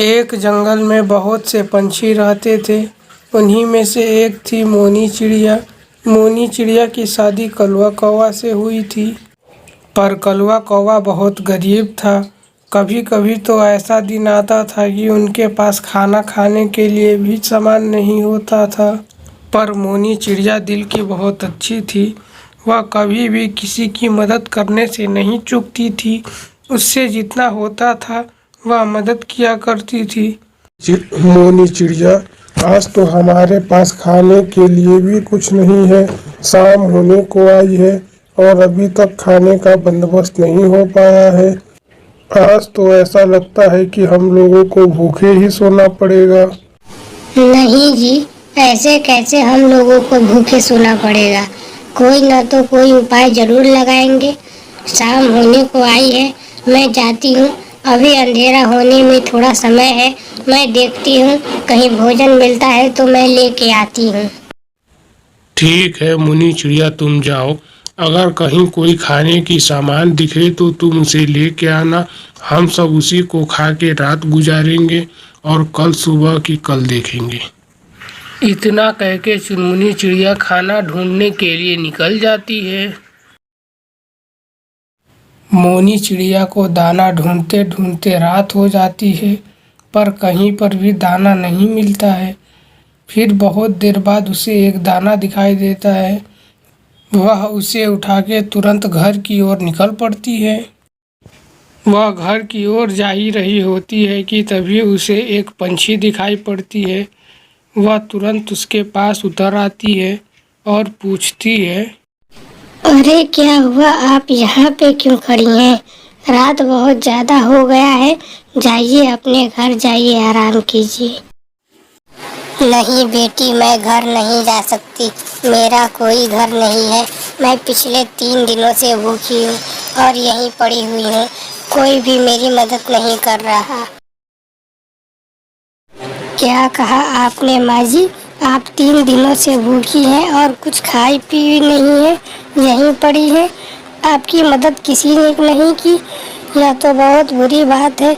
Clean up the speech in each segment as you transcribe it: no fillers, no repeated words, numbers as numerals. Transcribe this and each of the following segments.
एक जंगल में बहुत से पंछी रहते थे। उन्हीं में से एक थी मोनी चिड़िया। मोनी चिड़िया की शादी कलवा कौवा से हुई थी, पर कलवा कौवा बहुत गरीब था। कभी कभी तो ऐसा दिन आता था कि उनके पास खाना खाने के लिए भी सामान नहीं होता था। पर मोनी चिड़िया दिल की बहुत अच्छी थी। वह कभी भी किसी की मदद करने से नहीं चूकती थी। उससे जितना होता था वह मदद किया करती थी। मोनी चिड़िया, आज तो हमारे पास खाने के लिए भी कुछ नहीं है। शाम होने को आई है और अभी तक खाने का बंदोबस्त नहीं हो पाया है। आज तो ऐसा लगता है कि हम लोगों को भूखे ही सोना पड़ेगा। नहीं जी, ऐसे कैसे हम लोगों को भूखे सोना पड़ेगा। कोई न तो कोई उपाय जरूर लगाएंगे। शाम होने को आई है, मैं जाती हूँ। अभी अंधेरा होने में थोड़ा समय है। मैं देखती हूँ कहीं भोजन मिलता है तो मैं लेके आती हूँ। ठीक है मुनी चिड़िया, तुम जाओ। अगर कहीं कोई खाने की सामान दिखे तो तुम उसे लेके आना। हम सब उसी को खा के रात गुजारेंगे और कल सुबह की कल देखेंगे। इतना कह के चुनमुनी चिड़िया खाना ढूंढने के लिए निकल जाती है। मोनी चिड़िया को दाना ढूंढते ढूंढते रात हो जाती है, पर कहीं पर भी दाना नहीं मिलता है। फिर बहुत देर बाद उसे एक दाना दिखाई देता है। वह उसे उठा के तुरंत घर की ओर निकल पड़ती है। वह घर की ओर जा ही रही होती है कि तभी उसे एक पंछी दिखाई पड़ती है। वह तुरंत उसके पास उतर आती है और पूछती है, अरे क्या हुआ, आप यहाँ पे क्यों खड़ी हैं? रात बहुत ज्यादा हो गया है। जाइए अपने घर जाइए, आराम कीजिए। नहीं बेटी, मैं घर नहीं जा सकती। मेरा कोई घर नहीं है। मैं पिछले 3 दिनों से भूखी हूँ और यहीं पड़ी हुई हूँ। कोई भी मेरी मदद नहीं कर रहा। क्या कहा आपने माँ जी? आप 3 दिनों से भूखी हैं और कुछ खाई पी नहीं है, यहीं पड़ी है। आपकी मदद किसी ने नहीं की। यह तो बहुत बुरी बात है।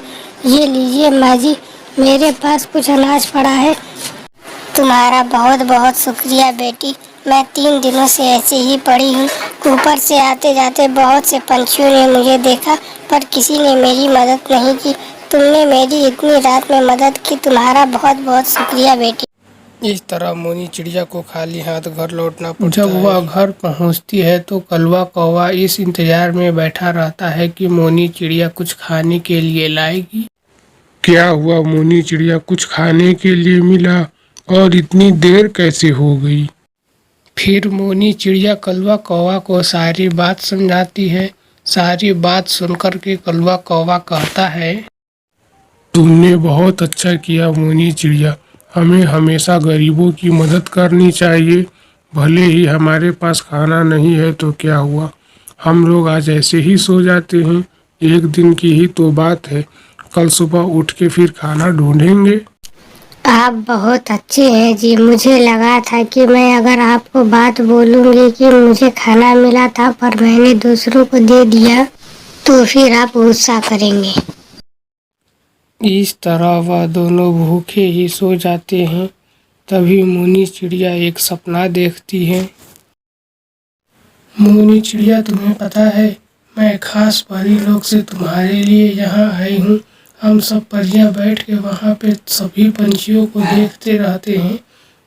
ये लीजिए माँ जी, मेरे पास कुछ अनाज पड़ा है। तुम्हारा बहुत बहुत शुक्रिया बेटी। मैं 3 दिनों से ऐसे ही पड़ी हूँ। ऊपर से आते जाते बहुत से पंछियों ने मुझे देखा, पर किसी ने मेरी मदद नहीं की। तुमने मेरी इतनी रात में मदद की, तुम्हारा बहुत बहुत शुक्रिया बेटी। इस तरह मोनी चिड़िया को खाली हाथ घर लौटना पड़ता है। जब वह घर पहुंचती है तो कलवा कौवा इस इंतजार में बैठा रहता है कि मोनी चिड़िया कुछ खाने के लिए लाएगी। क्या हुआ मोनी चिड़िया, कुछ खाने के लिए मिला और इतनी देर कैसे हो गई? फिर मोनी चिड़िया कलवा कौवा को सारी बात समझाती है। सारी बात सुनकर के कलवा कौवा कहता है, तुमने बहुत अच्छा किया मोनी चिड़िया। हमें हमेशा गरीबों की मदद करनी चाहिए। भले ही हमारे पास खाना नहीं है तो क्या हुआ, हम लोग आज ऐसे ही सो जाते हैं। एक दिन की ही तो बात है, कल सुबह उठ के फिर खाना ढूंढेंगे। आप बहुत अच्छे हैं जी। मुझे लगा था कि मैं अगर आपको बात बोलूंगी कि मुझे खाना मिला था पर मैंने दूसरों को दे दिया तो फिर आप गुस्सा करेंगे। इस तरह वह दोनों भूखे ही सो जाते हैं। तभी मोनी चिड़िया एक सपना देखती है। मोनी चिड़िया, तुम्हें पता है मैं खास परी लोग से तुम्हारे लिए यहाँ आई हूँ। हम सब परियां बैठ के वहाँ पे सभी पंछियों को देखते रहते हैं,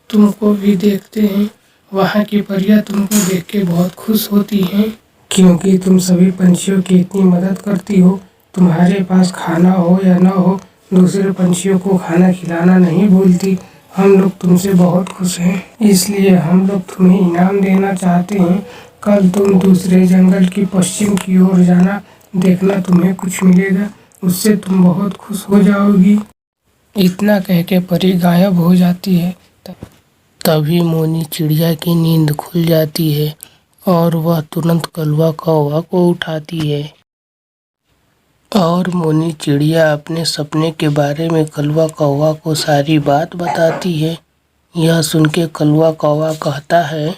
तुमको भी देखते हैं। वहाँ की परियां तुमको देख के बहुत खुश होती हैं, क्योंकि तुम सभी पंछियों की इतनी मदद करती हो। तुम्हारे पास खाना हो या ना हो, दूसरे पंछियों को खाना खिलाना नहीं भूलती। हम लोग तुमसे बहुत खुश हैं, इसलिए हम लोग तुम्हें इनाम देना चाहते हैं। कल तुम दूसरे जंगल की पश्चिम की ओर जाना, देखना तुम्हें कुछ मिलेगा, उससे तुम बहुत खुश हो जाओगी। इतना कह के परी गायब हो जाती है। तभी मोनी चिड़िया की नींद खुल जाती है और वह तुरंत कलवा कौवा को उठाती है। और मोनी चिड़िया अपने सपने के बारे में कलवा कौवा को सारी बात बताती है। यह सुन के कलवा कौवा कहता है,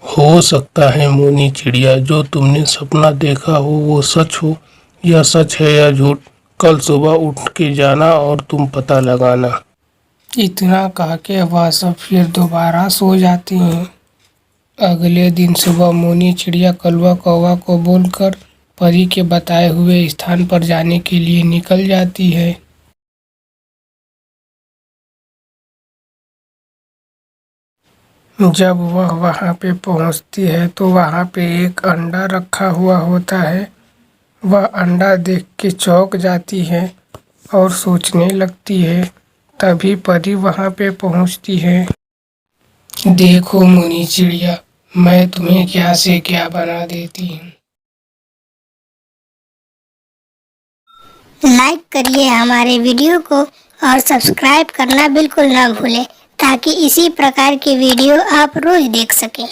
हो सकता है मोनी चिड़िया, जो तुमने सपना देखा हो वो सच हो। यह सच है या झूठ कल सुबह उठ के जाना और तुम पता लगाना। इतना कह के वह सब फिर दोबारा सो जाती हैं। अगले दिन सुबह मोनी चिड़िया कलवा कौवा को बोलकर परी के बताए हुए स्थान पर जाने के लिए निकल जाती है। जब वह वहाँ पे पहुँचती है तो वहाँ पे एक अंडा रखा हुआ होता है। वह अंडा देख के चौंक जाती है और सोचने लगती है। तभी परी वहाँ पे पहुँचती है। देखो मोनी चिड़िया, मैं तुम्हें क्या से क्या बना देती हूँ। लाइक करिए हमारे वीडियो को और सब्सक्राइब करना बिल्कुल ना भूलें ताकि इसी प्रकार की वीडियो आप रोज देख सकें।